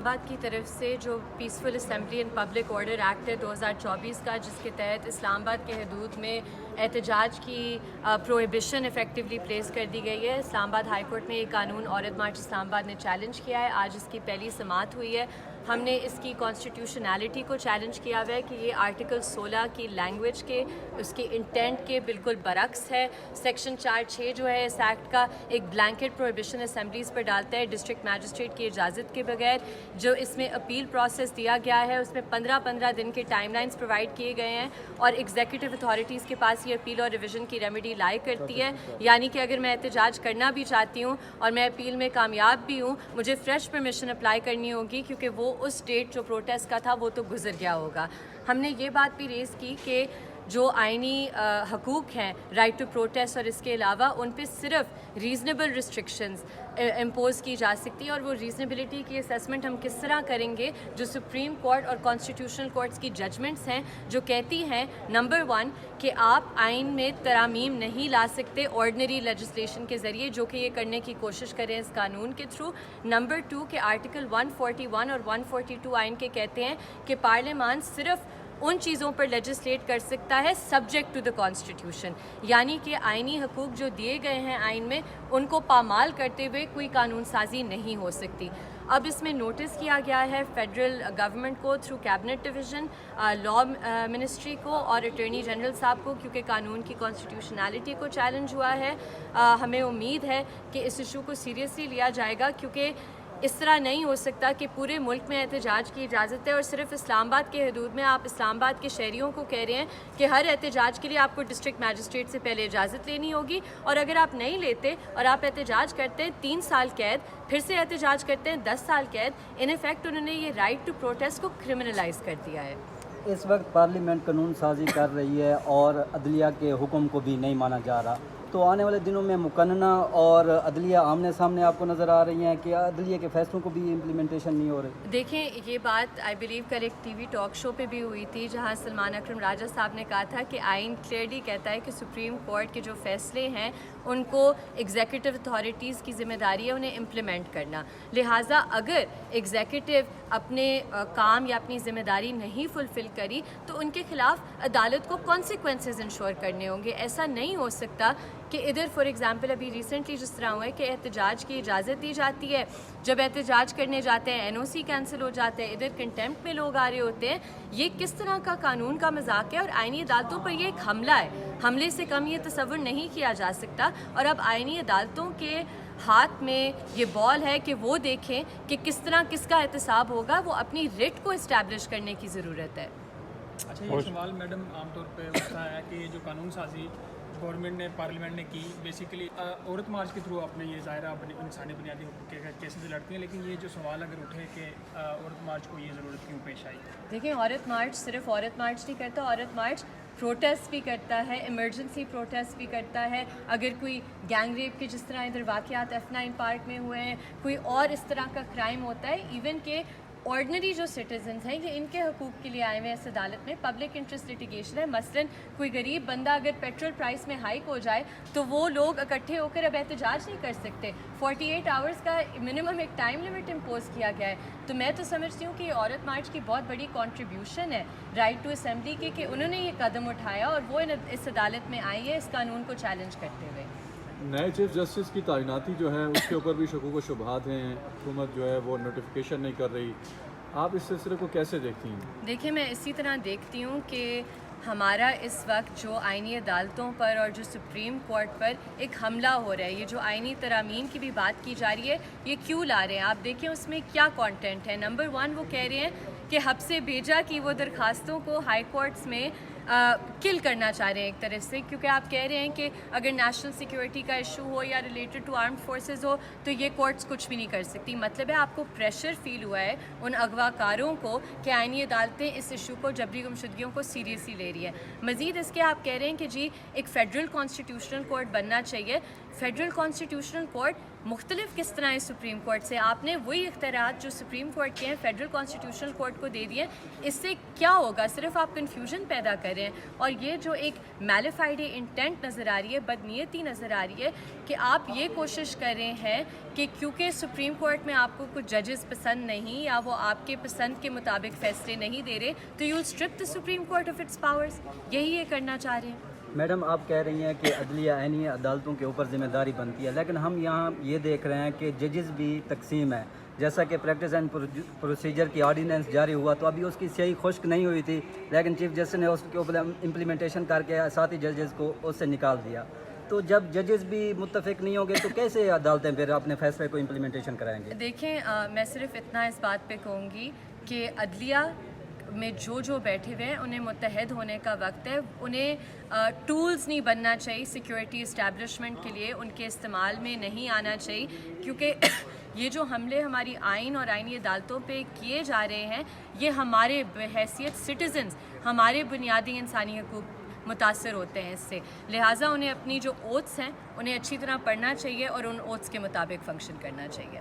आबाद की तरफ से जो peaceful assembly and public order act है 2024 का, जिसके तहत इस्लामाबाद के हदूद में एहतजाज की प्रोहिबिशन इफ़ेक्टिवली प्लेस कर दी गई है। इस्लामाबाद हाई कोर्ट में ये कानून औरत मार्च इस्लामाबाद ने चैलेंज किया है। आज इसकी पहली समाअत हुई है। हमने इसकी कॉन्स्टिट्यूशनैलिटी को चैलेंज किया हुआ है कि ये आर्टिकल 16 की लैंग्वेज के, उसकी इंटेंट के बिल्कुल बरक्स है। सेक्शन 4(6) जो है इस एक्ट का एक ब्लैंकेट प्रोहिबिशन असम्बलीज़ पर डालता है डिस्ट्रिक्ट मैजिस्ट्रेट की इजाज़त के बगैर। जो इसमें अपील प्रोसेस दिया गया है उसमें 15-15 दिन के टाइमलाइंस प्रोवाइड किए गए हैं और एग्जीक्यूटिव अथॉरिटीज़ के पास ये अपील और रिविज़न की रेमेडी लाई करती है। यानी कि अगर मैं एहतजाज करना भी चाहती हूँ और मैं अपील में कामयाब भी हूँ, मुझे फ़्रेश परमिशन अप्लाई करनी होगी, क्योंकि वो उस डेट जो प्रोटेस्ट का था वो तो गुजर गया होगा। हमने ये बात भी रेज़ की कि जो आइनी हकूक़ हैं, राइट टू प्रोटेस्ट, और इसके अलावा उन पे सिर्फ रीज़नेबल रिस्ट्रिक्शंस इम्पोज़ की जा सकती है। और वो रीज़नेबिलिटी की असेसमेंट हम किस तरह करेंगे? जो सुप्रीम कोर्ट और कॉन्स्टिट्यूशनल कोर्ट्स की जजमेंट्स हैं जो कहती हैं नंबर 1 कि आप आइन में तरामीम नहीं ला सकते ऑर्डिनरी लेजिस्लेशन के ज़रिए, जो कि ये करने की कोशिश करें इस कानून के थ्रू। नंबर 2 कि आर्टिकल 141 और 142 आइन के कहते हैं कि पार्लियामान सिर्फ उन चीज़ों पर लेजिस्लेट कर सकता है सब्जेक्ट टू द कॉन्स्टिट्यूशन, यानी कि आइनी हकूक़ जो दिए गए हैं आइन में, उनको पामाल करते हुए कोई कानून साजी नहीं हो सकती। अब इसमें नोटिस किया गया है फेडरल गवर्नमेंट को through cabinet division, law ministry को और अटॉर्नी जनरल साहब को, क्योंकि कानून की कॉन्स्टिट्यूशनैलिटी को चैलेंज हुआ है। हमें उम्मीद है कि इस इशू को सीरियसली लिया जाएगा, क्योंकि इस तरह नहीं हो सकता कि पूरे मुल्क में एहतजाज की इजाज़त है और सिर्फ इस्लामाबाद के हदूद में आप इस्लामाबाद के शहरियों को कह रहे हैं कि हर एहतजाज के लिए आपको डिस्ट्रिक्ट मैजिस्ट्रेट से पहले इजाज़त लेनी होगी, और अगर आप नहीं लेते और आप एहतजाज करते हैं 3 साल कैद, फिर से एहतजाज करते हैं 10 साल कैद। इन इफ़ेक्ट उन्होंने ये राइट टू प्रोटेस्ट को क्रिमिनलाइज कर दिया है। इस वक्त पार्लियामेंट कानून साजी कर रही है और अदलिया के हुक्म को भी नहीं माना जा रहा, तो आने वाले दिनों में मुकन्ना और अदलिया आमने सामने आपको नज़र आ रही हैं कि अदलिया के फैसलों को भी इम्प्लीमेंटेशन नहीं हो रही। देखें, ये बात आई बिलीव कल एक टीवी टॉक शो पे भी हुई थी, जहां सलमान अकरम राजा साहब ने कहा था कि आइन क्लियरली कहता है कि सुप्रीम कोर्ट के जो फैसले हैं उनको एग्जीक्यूटिव अथॉरिटीज़ की ज़िम्मेदारी है उन्हें इम्प्लीमेंट करना। लिहाजा अगर एग्जीक्यूटिव अपने काम या अपनी ज़िम्मेदारी नहीं फुलफ़िल करी तो उनके ख़िलाफ़ अदालत को कॉन्सिक्वेंसेस इंश्योर करने होंगे। ऐसा नहीं हो सकता कि इधर फॉर एग्ज़ाम्पल अभी रिसेंटली जिस तरह हुआ है कि एहतजाज की इजाज़त दी जाती है, जब एहतजाज करने जाते हैं NOC कैंसिल हो जाते हैं, इधर कंटेम्प्ट में लोग आ रहे होते हैं। ये किस तरह का कानून का मजाक है? और आइनी अदालतों पर ये एक हमला है। हमले से कम ये तसव्वुर नहीं किया जा सकता। और अब आइनी अदालतों के हाथ में ये बॉल है कि वो देखें कि किस तरह किसका एहतसाब होगा। वो अपनी रिट को इस्टेब्लिश करने की ज़रूरत है। अच्छा, ये सवाल मैडम आमतौर पे उठता है कि जो कानून साजी गवर्नमेंट ने, पार्लियामेंट ने की, बेसिकली औरत मार्च के थ्रू आपने ये ज़ाहिरा इंसानी बुनियादी हकूक़ के केसेस लड़ती हैं, लेकिन ये जो सवाल अगर उठे कि औरत मार्च को ये ज़रूरत क्यों पेश आई? देखिए, औरत मार्च सिर्फ औरत मार्च नहीं करता, औरत मार्च प्रोटेस्ट भी करता है, इमरजेंसी प्रोटेस्ट भी करता है। अगर कोई गैंग रेप के जिस तरह इधर वाक़यात F9 पार्क में हुए हैं, कोई और इस तरह का क्राइम होता है, इवन के ऑर्डिनरी जो सिटीजन्स हैं ये इनके हकूक़ के लिए आए हुए हैं इस अदालत में। पब्लिक इंटरेस्ट लिटिगेशन है। मसलन कोई गरीब बंदा अगर पेट्रोल प्राइस में हाइक हो जाए तो वो लोग इकट्ठे होकर अब एहतजाज नहीं कर सकते। 48 आवर्स का मिनिमम एक टाइम लिमिट इम्पोज किया गया है। तो मैं तो समझती हूँ कि ये औरत मार्च की बहुत बड़ी कॉन्ट्रीब्यूशन है राइट टू असम्बली के, कि उन्होंने ये कदम उठाया और वो इस अदालत में आई है इस कानून को चैलेंज करते हुए। नए चीफ जस्टिस की तैनाती जो है उसके ऊपर भी शकूक व शुबहात हैं। हुकूमत जो है वो नोटिफिकेशन नहीं कर रही। आप इस सिलसिले को कैसे देखती हैं? देखिए, मैं इसी तरह देखती हूँ कि हमारा इस वक्त जो आइनी अदालतों पर और जो सुप्रीम कोर्ट पर एक हमला हो रहा है, ये जो आइनी तरामीम की भी बात की जा रही है, ये क्यों ला रहे हैं? आप देखें उसमें क्या कंटेंट है। नंबर 1 वो कह रहे हैं कि हब्से भेजा की वो दरखास्तों को हाई कोर्ट्स में किल करना चाह रहे हैं एक तरफ से, क्योंकि आप कह रहे हैं कि अगर नेशनल सिक्योरिटी का इशू हो या रिलेटेड टू आर्म्ड फोर्सेस हो तो ये कोर्ट्स कुछ भी नहीं कर सकती। मतलब है आपको प्रेशर फील हुआ है उन अगवाकारों को कि आइनी अदालतें इस इशू को, जबरी गुमशुदगियों को सीरियसली ले रही है। मज़ीद इसके आप कह रहे हैं कि जी एक फ़ेडरल कॉन्स्टिट्यूशनल कोर्ट बनना चाहिए। फेडरल कॉन्स्टिट्यूशनल कोर्ट मुख्तलिफ किस तरह है सुप्रीम कोर्ट से? आपने वही इख्तियारात जो सुप्रीम कोर्ट के हैं फेडरल कॉन्स्टिट्यूशनल कोर्ट को दे दिए, इससे क्या होगा? सिर्फ आप कन्फ्यूजन पैदा कर रहे हैं। और ये जो एक मैलिफाइड इंटेंट नज़र आ रही है, बदनीयती नज़र आ रही है कि आप ये कोशिश कर रहे हैं कि क्योंकि सुप्रीम कोर्ट में आपको कुछ जजेस पसंद नहीं या वो आपके पसंद के मुताबिक फैसले नहीं दे रहे, तो you strip the supreme court of its powers. यही ये करना चाह रहे हैं। मैडम, आप कह रही हैं कि अदलिया आईनी अदालतों के ऊपर ज़िम्मेदारी बनती है, लेकिन हम यहाँ ये देख रहे हैं कि जजेस भी तकसीम है। जैसा कि प्रैक्टिस एंड प्रोसीजर की ऑर्डिनेंस जारी हुआ तो अभी उसकी सही खुश्क नहीं हुई थी, लेकिन चीफ जस्टिस ने उसके ऊपर इम्प्लीमेंटेशन करके साथ ही जजेस को उससे निकाल दिया। तो जब जजेस भी मुत्तफिक नहीं होंगे तो कैसे अदालतें फिर अपने फैसले को इम्प्लीमेंटेशन कराएंगे? देखें, मैं सिर्फ इतना इस बात पे कहूँगी कि अदलिया में जो बैठे हुए हैं उन्हें मुत्तहद होने का वक्त है। उन्हें टूल्स नहीं बनना चाहिए सिक्योरिटी इस्टेब्लिशमेंट के लिए, उनके इस्तेमाल में नहीं आना चाहिए, क्योंकि ये जो हमले हमारी आइन और आइनी अदालतों पे किए जा रहे हैं ये हमारे बहैसियत सिटीज़न्स, हमारे बुनियादी इंसानी हकूक़ मुतासर होते हैं इससे। लिहाजा उन्हें अपनी जो ओथ्स हैं उन्हें अच्छी तरह पढ़ना चाहिए और उन ओथ्स के मुताबिक फ़ंक्शन करना चाहिए।